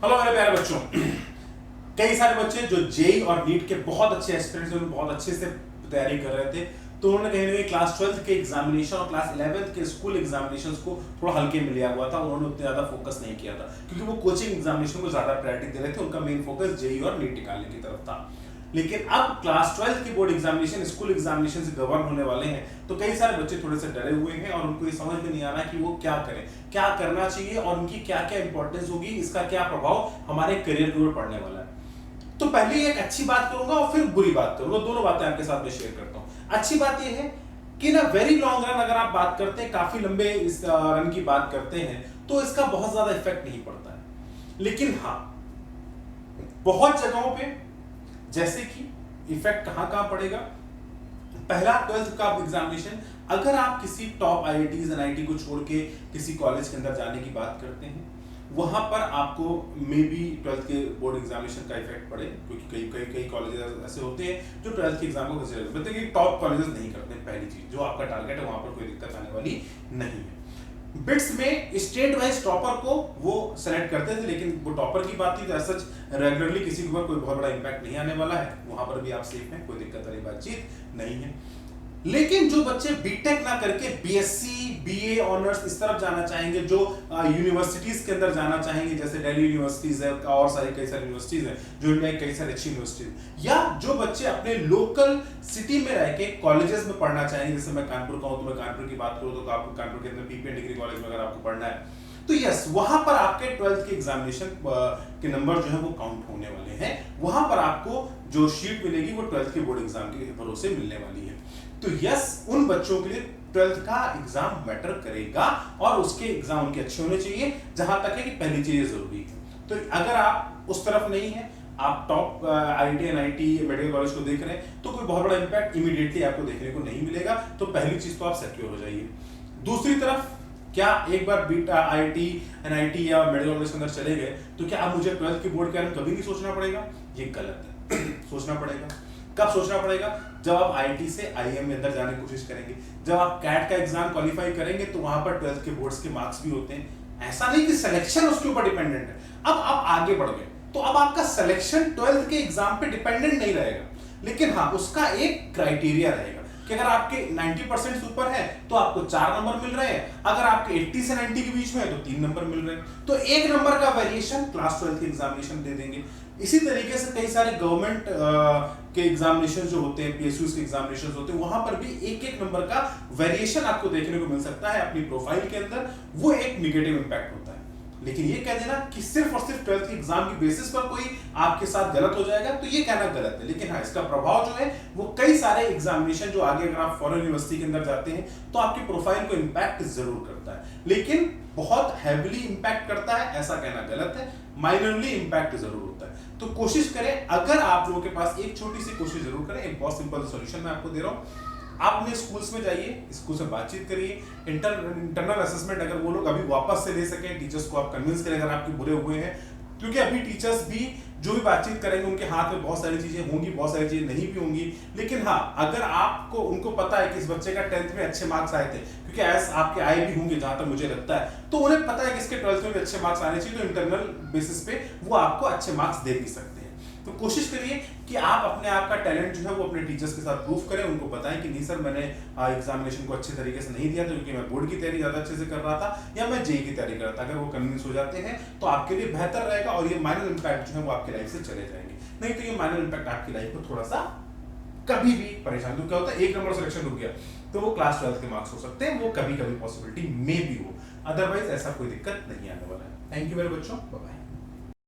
Hello मेरे प्यारे बच्चों। कई सारे बच्चे जो जेई और नीट के बहुत अच्छे एस्पिरेंट्स हैं, बहुत अच्छे से तैयारी कर रहे थे, तो उन्होंने कहीं ना कहीं क्लास 12th के एग्जामिनेशन और क्लास 11th के स्कूल एग्जामिनेशंस को थोड़ा हल्के में लिया हुआ था। उन्होंने उतना ज्यादा फोकस नहीं किया था क्योंकि वो कोचिंग एग्जामिनेशन को ज्यादा प्रायोरिटी दे रहे थे। उनका मेन फोकस जेई और नीट निकालने की तरफ था। लेकिन अब क्लास 12th की बोर्ड एग्जामिनेशन, स्कूल एग्जामिनेशन से गवर्न होने वाले हैं, तो कई सारे बच्चे थोड़े से डरे हुए हैं और उनको ये समझ में नहीं आ रहा कि वो क्या करें, क्या करना चाहिए और उनकी क्या क्या इंपॉर्टेंस होगी, इसका क्या प्रभाव हमारे करियर के ऊपर पड़ने वाला है। तो पहले एक अच्छी बात करूंगा और फिर बुरी बात करूंगा, दोनों बातें आपके साथ में शेयर करता हूं। अच्छी बात यह है कि ना वेरी लॉन्ग रन अगर आप बात करते हैं, काफी लंबे इस रन की बात करते हैं, तो इसका बहुत ज्यादा इफेक्ट नहीं पड़ता है। लेकिन हाँ, बहुत जगहों पे जैसे कि इफेक्ट कहां पड़ेगा। पहला 12th का एग्जामिनेशन, अगर आप किसी टॉप आईआईटीज एनआईटी को छोड़ के किसी कॉलेज के अंदर जाने की बात करते हैं, वहां पर आपको मे बी 12th के बोर्ड एग्जामिनेशन का इफेक्ट पड़े, क्योंकि कई कॉलेजेस ऐसे होते हैं जो 12th के एग्जाम को कंसीडर करते हैं कि टॉप कॉलेजेस नहीं करते। पहली चीज, जो आपका टारगेट है वहां पर कोई दिक्कत आने वाली नहीं है। बिट्स में स्टेट वाइज टॉपर को वो सेलेक्ट करते थे, लेकिन वो टॉपर की बात थी, तो सच रेगुलरली किसी के ऊपर कोई बहुत बड़ा इंपैक्ट नहीं आने वाला है। वहां पर भी आप सेफ हैं, कोई दिक्कत वाली बातचीत नहीं है। लेकिन जो बच्चे बीटेक ना करके बीएससी बीए ऑनर्स इस तरफ जाना चाहेंगे, जो यूनिवर्सिटीज के अंदर जाना चाहेंगे, जैसे दिल्ली यूनिवर्सिटीज है और कई सारी यूनिवर्सिटीज हैं जो इंडिया कई सारी अच्छी यूनिवर्सिटीज, या जो बच्चे अपने लोकल सिटी में रह के कॉलेजेस में पढ़ना चाहेंगे, जैसे मैं कानपुर का हूं तो मैं कानपुर की बात करूं तो आपको कानपुर के अंदर पीपीएन डिग्री कॉलेज में अगर आपको पढ़ना है, तो यस, वहां पर आपके 12th के एग्जामिनेशन के नंबर जो है वो काउंट होने वाले हैं। वहां पर आपको जो शीट मिलेगी वो 12th के बोर्ड एग्जाम के भरोसे मिलने वाली है। तो यस, उन बच्चों के लिए 12th का एग्जाम मैटर करेगा और उसके एग्जाम उनके अच्छे होने चाहिए। जहां तक है कि पहली चीज जरूरी है, तो अगर आप उस तरफ नहीं है, आप top IIT NIT medical college को देख रहे हैं, तो कोई बहुत बड़ा इंपैक्ट इमीडिएटली आपको देखने को नहीं मिलेगा। तो पहली चीज तो आप सिक्योर हो जाइए। दूसरी तरफ, क्या एक बार बीटा आईआईटी एनआईटी या मेडिकल कॉलेज के अंदर चले गए तो क्या अब मुझे 12th की बोर्ड के बारे में कभी नहीं सोचना पड़ेगा? ये गलत है। सोचना पड़ेगा। कब सोचना पड़ेगा? जब आप आईआईटी से आईएम में अंदर जाने की कोशिश करेंगे, जब आप कैट का एग्जाम क्वालिफाई करेंगे, तो वहां पर 12th के बोर्ड्स के मार्क्स भी होते हैं। ऐसा नहीं कि सिलेक्शन उसके ऊपर डिपेंडेंट है। अब आप आगे बढ़ गए तो अब आपका सिलेक्शन 12th के एग्जाम पे डिपेंडेंट नहीं रहेगा, लेकिन हाँ, उसका एक क्राइटेरिया रहेगा कि अगर आपके 90% से ऊपर है तो आपको 4 नंबर मिल रहे हैं, अगर आपके 80 से 90 के बीच में है तो 3 नंबर मिल रहे हैं। तो 1 नंबर का वेरिएशन क्लास 12 के एग्जामिनेशन दे देंगे। इसी तरीके से कई सारे गवर्नमेंट के एग्जामिनेशन जो होते हैं, पीएसयूज के एग्जामिनेशन होते हैं, वहां पर भी एक नंबर का वेरिएशन आपको देखने को मिल सकता है अपनी प्रोफाइल के अंदर। वो एक निगेटिव इंपैक्ट होता है। लेकिन ये कह देना कि सिर्फ और सिर्फ 12th के एग्जाम की बेसिस पर कोई आपके साथ गलत हो जाएगा, तो ये कहना गलत है। लेकिन हाँ, इसका प्रभाव जो है वो कई सारे एग्जामिनेशन जो आगे अगर आप फॉरेन यूनिवर्सिटी के अंदर जाते हैं तो आपकी प्रोफाइल को इंपैक्ट जरूर करता है, लेकिन बहुत हैवीली इंपैक्ट करता है ऐसा कहना गलत है। माइनरली इंपैक्ट जरूर होता है। तो कोशिश करें, अगर आप लोगों के पास एक छोटी सी कोशिश जरूर करें, एक बहुत सिंपल सॉल्यूशन मैं आपको दे रहा हूं। आप अपने स्कूल्स में जाइए, स्कूल से बातचीत करिए, इंटरनल असेसमेंट अगर वो लोग अभी वापस से ले सकें, टीचर्स को आप कन्विंस करें अगर आपके बुरे हुए हैं, क्योंकि अभी टीचर्स भी जो भी बातचीत करेंगे उनके हाथ में बहुत सारी चीजें होंगी, बहुत सारी चीजें नहीं भी होंगी। लेकिन हाँ, अगर आपको उनको पता है कि इस बच्चे का 10th में अच्छे मार्क्स आए थे, क्योंकि ऐसे आपके आए भी होंगे जहां तक मुझे लगता है, तो उन्हें पता है कि इसके 12th में भी अच्छे मार्क्स आने चाहिए, तो इंटरनल बेसिस पे वो आपको अच्छे मार्क्स दे भी सकते हैं। तो कोशिश करिए कि आप अपने आप का टैलेंट जो है वो अपने टीचर्स के साथ प्रूव करें, उनको बताएं कि नहीं सर, मैंने एग्जामिनेशन को अच्छे तरीके से नहीं दिया था क्योंकि मैं बोर्ड की तैयारी ज्यादा अच्छे से कर रहा था, या मैं जेई की तैयारी कर रहा था। अगर वो कन्विंस हो जाते हैं तो आपके लिए बेहतर रहेगा और ये माइनर इंपैक्ट जो है वो आपकी लाइफ से चले जाएंगे। नहीं तो ये माइनर इंपैक्ट आपकी लाइफ को थोड़ा सा कभी भी परेशान, तो क्या होता है, 1 नंबर सिलेक्शन रुक गया तो वो क्लास 12th के मार्क्स हो सकते हैं, वो कभी कभी पॉसिबिलिटी में भी हो, अदरवाइज ऐसा कोई दिक्कत नहीं आने वाला है। थैंक यू मेरे बच्चों, बाय बाय।